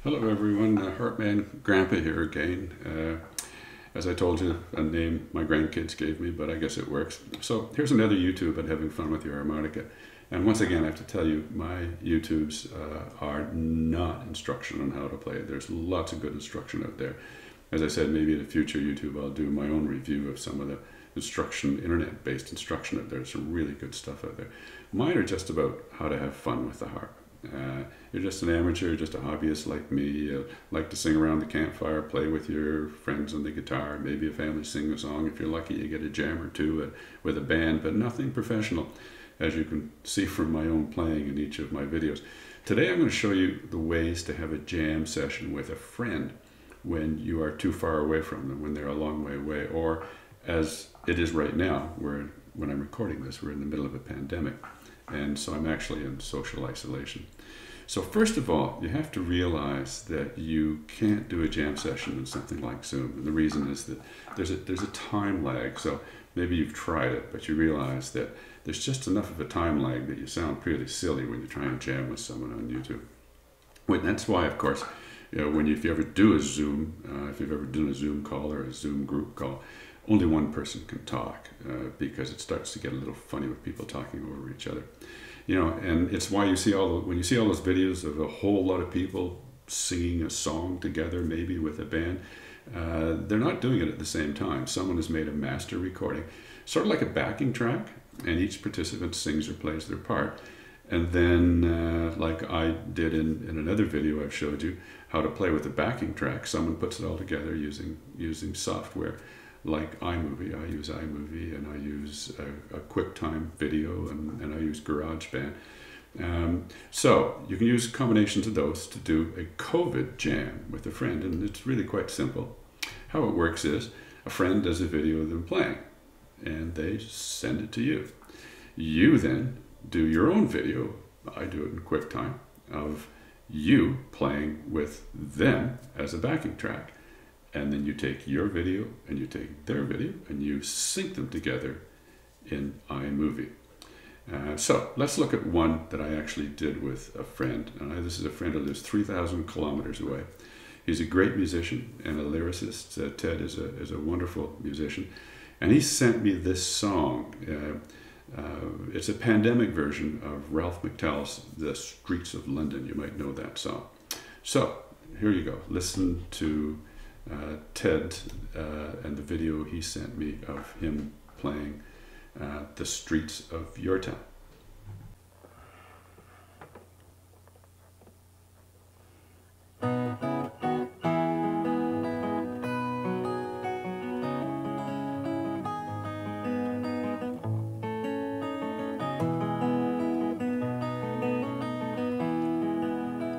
Hello everyone, Heartman Grandpa here again. As I told you, a name my grandkids gave me, but I guess it works. So here's another YouTube at having fun with your harmonica. And once again, I have to tell you, my YouTubes are not instruction on how to play. There's lots of good instruction out there. As I said, maybe in a future YouTube I'll do my own review of some of the instruction, internet-based instruction out there. There's some really good stuff out there. Mine are just about how to have fun with the harp. You're just an amateur, just a hobbyist like me. You like to sing around the campfire, play with your friends on the guitar, maybe a family sing a song. If you're lucky, you get a jam or two with a band, but nothing professional, as you can see from my own playing in each of my videos. Today I'm going to show you the ways to have a jam session with a friend when you are too far away from them, when they're a long way away, or as it is right now, when I'm recording this, we're in the middle of a pandemic. And so I'm actually in social isolation. So first of all, you have to realize that you can't do a jam session in something like Zoom. And the reason is that there's a time lag. So maybe you've tried it, but you realize that there's just enough of a time lag that you sound pretty silly when you try and jam with someone on YouTube. That's why, of course, if you ever do a Zoom, if you've ever done a Zoom call or a Zoom group call, only one person can talk because it starts to get a little funny with people talking over each other. And it's why you see when you see all those videos of a whole lot of people singing a song together, maybe with a band, they're not doing it at the same time. Someone has made a master recording, sort of like a backing track, and each participant sings or plays their part. And then, like I did in another video I've showed you, how to play with a backing track, someone puts it all together using software like iMovie. I use iMovie, and I use a QuickTime video, and I use GarageBand. So you can use combinations of those to do a COVID jam with a friend, and it's really quite simple. How it works is a friend does a video of them playing, and they send it to you. You then do your own video, I do it in QuickTime, of you playing with them as a backing track. And then you take your video and you take their video and you sync them together in iMovie. So let's look at one that I actually did with a friend. This is a friend who lives 3,000 kilometers away. He's a great musician and a lyricist. Ted is a wonderful musician. And he sent me this song. It's a pandemic version of Ralph McTell's The Streets of London. You might know that song. So here you go. Listen to Ted and the video he sent me of him playing The Streets of Your Town.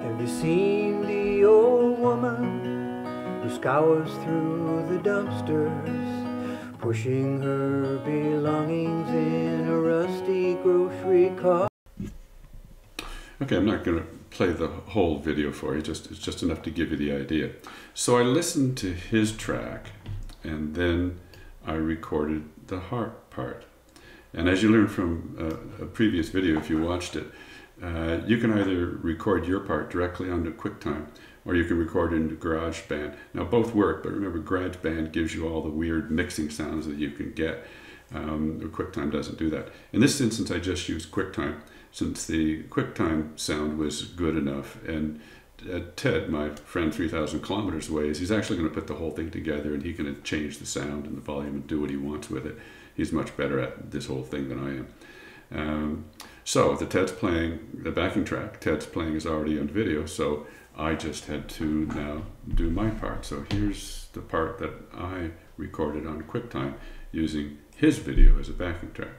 Have you seen the old woman who scours through the dumpsters, pushing her belongings in a rusty grocery cart? Okay, I'm not going to play the whole video for you, it's just enough to give you the idea. So I listened to his track, and then I recorded the harp part. And as you learned from a previous video, if you watched it, you can either record your part directly onto QuickTime, or you can record it into GarageBand. Now both work, but remember GarageBand gives you all the weird mixing sounds that you can get. QuickTime doesn't do that. In this instance, I just used QuickTime, since the QuickTime sound was good enough. And Ted, my friend 3,000 kilometers away, he's actually going to put the whole thing together, and he can change the sound and the volume and do what he wants with it. He's much better at this whole thing than I am. So Ted's playing the backing track. Ted's playing is already on video, so I just had to now do my part. So here's the part that I recorded on QuickTime using his video as a backing track.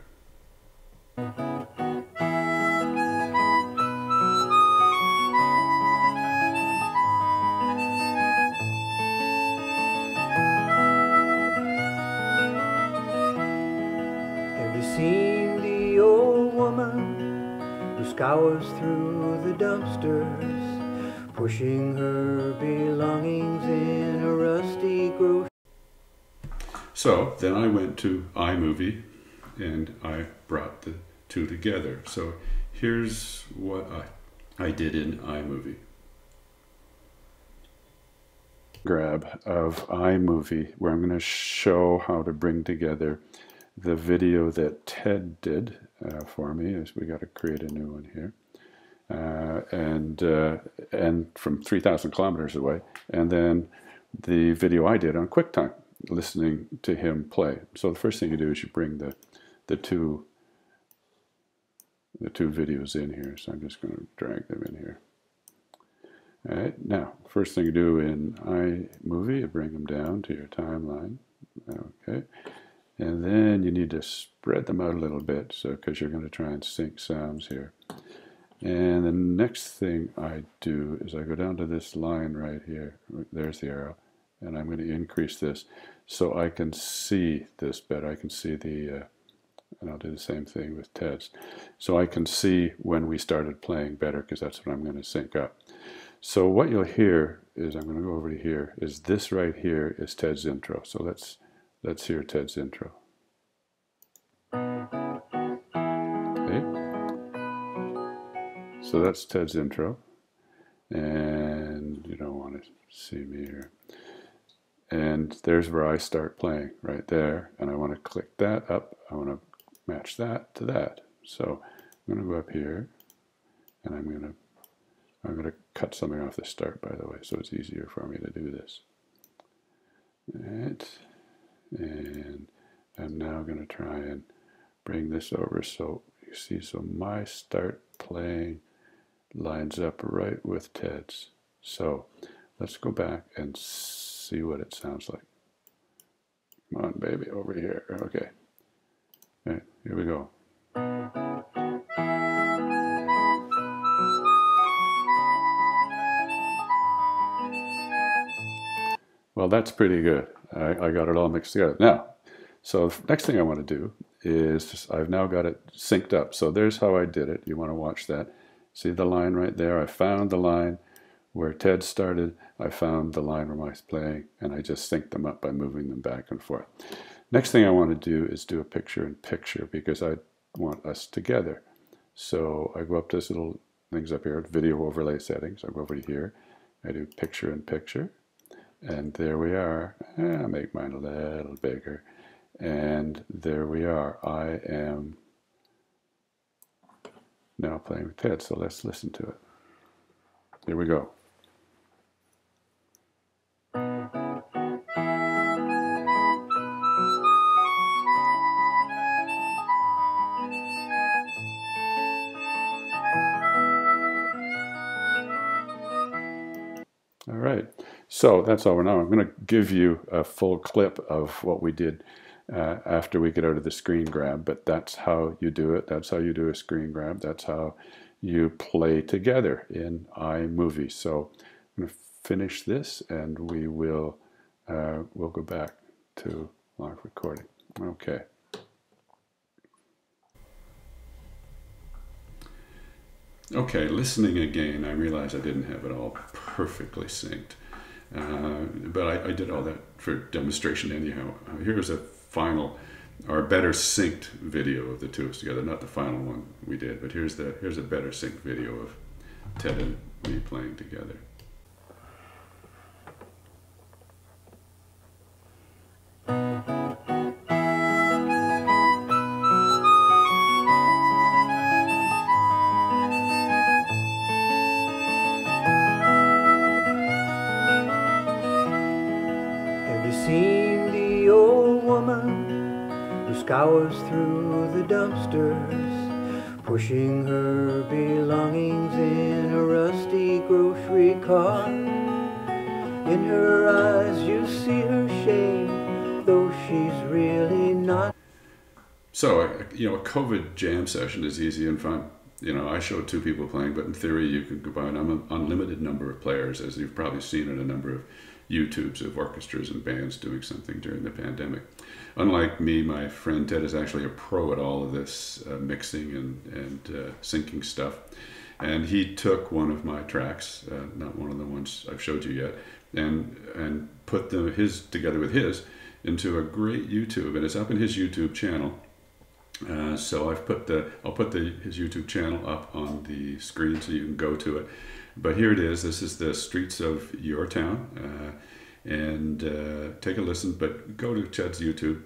Have you seen the old woman who scours through the dumpsters, pushing her belongings in a rusty grocery? So then I went to iMovie and I brought the two together. So here's what I did in iMovie. grab of iMovie where I'm going to show how to bring together the video that Ted did for me. As we got to create a new one here, and from 3,000 kilometers away, and then the video I did on QuickTime, listening to him play. So the first thing you do is you bring the two videos in here. So I'm just going to drag them in here. All right, now, first thing you do in iMovie, you bring them down to your timeline. Okay, and then you need to spread them out a little bit, so because you're going to try and sync sounds here. And the next thing I do is I go down to this line right here. There's the arrow, and I'm going to increase this so I can see this better. I can see the, and I'll do the same thing with Ted's. So I can see when we started playing better, because that's what I'm going to sync up. So what you'll hear is, I'm going to go over to here, is this right here is Ted's intro. So let's hear Ted's intro. Okay. So that's Ted's intro. And you don't want to see me here. And there's where I start playing, right there. And I want to click that up. I want to match that to that. So I'm going to go up here, and I'm going to cut something off the start, by the way, so it's easier for me to do this. Right. And I'm now going to try and bring this over so you see, so my start playing lines up right with Ted's. So let's go back and see what it sounds like. Come on, baby, over here. Okay. All right, here we go. Well, that's pretty good. I got it all mixed together. Now, so the next thing I want to do is, I've now got it synced up. So there's how I did it. You want to watch that. See the line right there? I found the line where Ted started. I found the line where I was playing, and I just synced them up by moving them back and forth. Next thing I want to do is do a picture-in-picture, because I want us together. So I go up to this little things up here, video overlay settings. I go over to here. I do picture-in-picture. And there we are. I'll make mine a little bigger. And there we are. I am now playing with Ted, so let's listen to it. Here we go. All right, so that's all. Now I'm going to give you a full clip of what we did after we get out of the screen grab, but that's how you do it. That's how you do a screen grab. That's how you play together in iMovie. So I'm going to finish this, and we will we'll go back to live recording. Okay. Okay, listening again, I realized I didn't have it all perfectly synced. But I did all that for demonstration anyhow. Here's a final, or better synced video of the two of us together. Not the final one we did, but here's a better synced video of Ted and me playing together. Seen the old woman who scours through the dumpsters, pushing her belongings in a rusty grocery cart. In her eyes you see her shame, though she's really not. So, you know, a COVID jam session is easy and fun. You know, I showed two people playing, but in theory you can combine an unlimited number of players, as you've probably seen in a number of YouTubes of orchestras and bands doing something during the pandemic. Unlike me, my friend Ted is actually a pro at all of this mixing and syncing stuff. And he took one of my tracks, not one of the ones I've showed you yet, and put his together with his into a great YouTube, and it's up in his YouTube channel. So I'll put his YouTube channel up on the screen so you can go to it. But here it is. This is the streets of your town, and take a listen. But go to Chad's YouTube,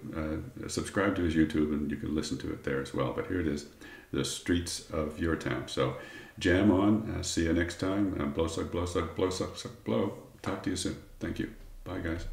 subscribe to his YouTube, and you can listen to it there as well. But here it is, The Streets of Your Town. So jam on. See you next time. Blow, suck, blow, suck, blow, suck, suck, blow. Talk to you soon. Thank you. Bye, guys.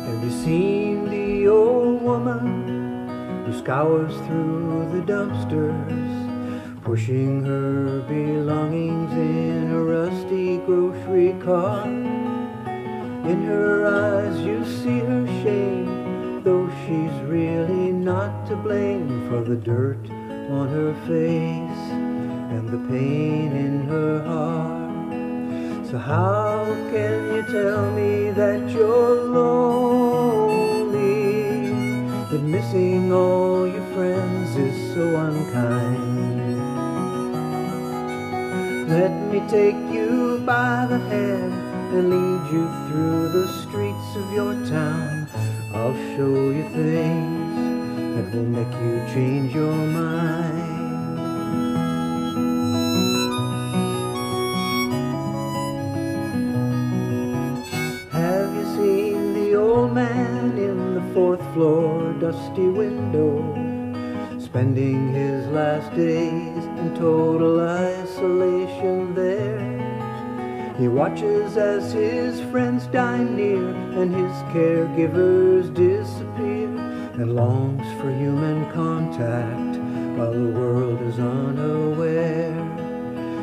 Have you seen the old woman who scours through the dumpsters, pushing her belongings in a rusty grocery cart? In her eyes you see her shame, though she's really not to blame for the dirt on her face and the pain in her heart. So how can you tell me that you're lonely, that missing all your friends is so unkind? Let me take you by the hand and lead you through the streets of your town. I'll show you things that will make you change your mind. Have you seen the old man in the 4th floor dusty window, spending his last days in total isolation there? He watches as his friends die near and his caregivers disappear, and longs for human contact while the world is unaware.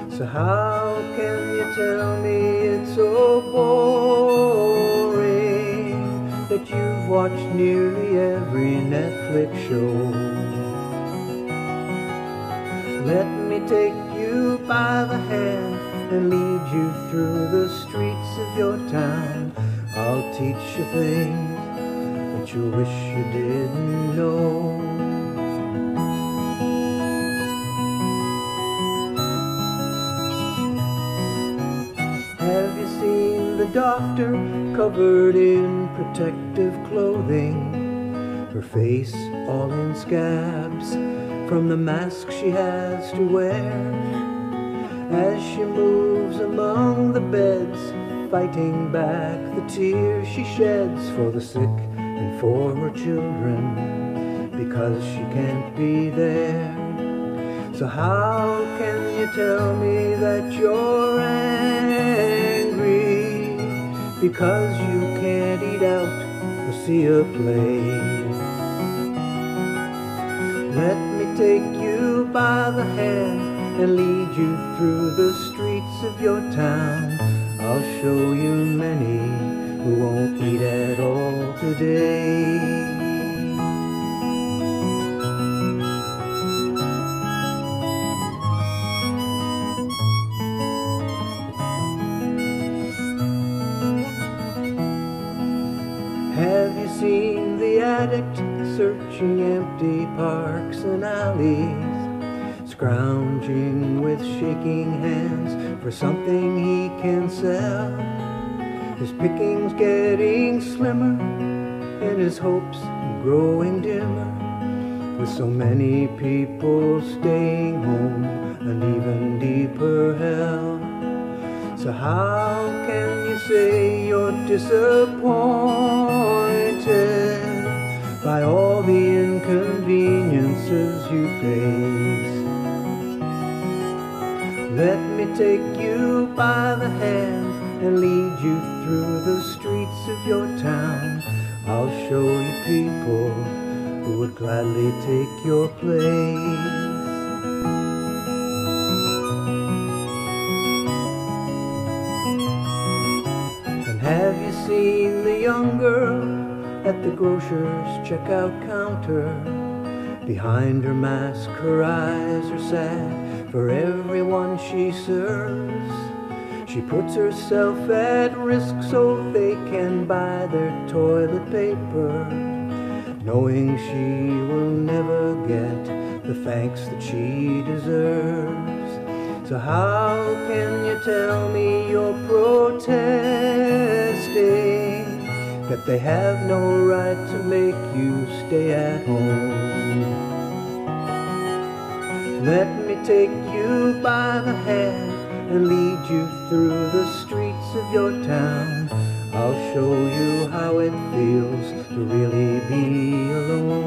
So how can you tell me it's so boring that you've watched nearly every Netflix show? Let me take you by the hand and lead you through the streets of your town. I'll teach you things that you wish you didn't know. Have you seen the doctor covered in protective clothing, her face all in scabs from the mask she has to wear, as she moves among the beds, fighting back the tears she sheds for the sick and for her children, because she can't be there? So how can you tell me that you're angry because you can't eat out or see a play? Let me take you by the hand and lead you through the streets of your town. I'll show you many who won't eat at all today. Have you seen the addict searching empty parks and alleys, scrounging with shaking hands for something he can sell? His pickings getting slimmer and his hopes growing dimmer, with so many people staying home, an even deeper hell. So how can you say you're disappointed by all the inconveniences you face? Let me take you by the hand and lead you through the streets of your town. I'll show you people who would gladly take your place. And have you seen the young girl at the grocer's checkout counter? Behind her mask, her eyes are sad for everyone she serves. She puts herself at risk so they can buy their toilet paper, knowing she will never get the thanks that she deserves. So how can you tell me you're protesting, that they have no right to make you stay at home? Let me take you by the hand and lead you through the streets of your town. I'll show you how it feels to really be alone.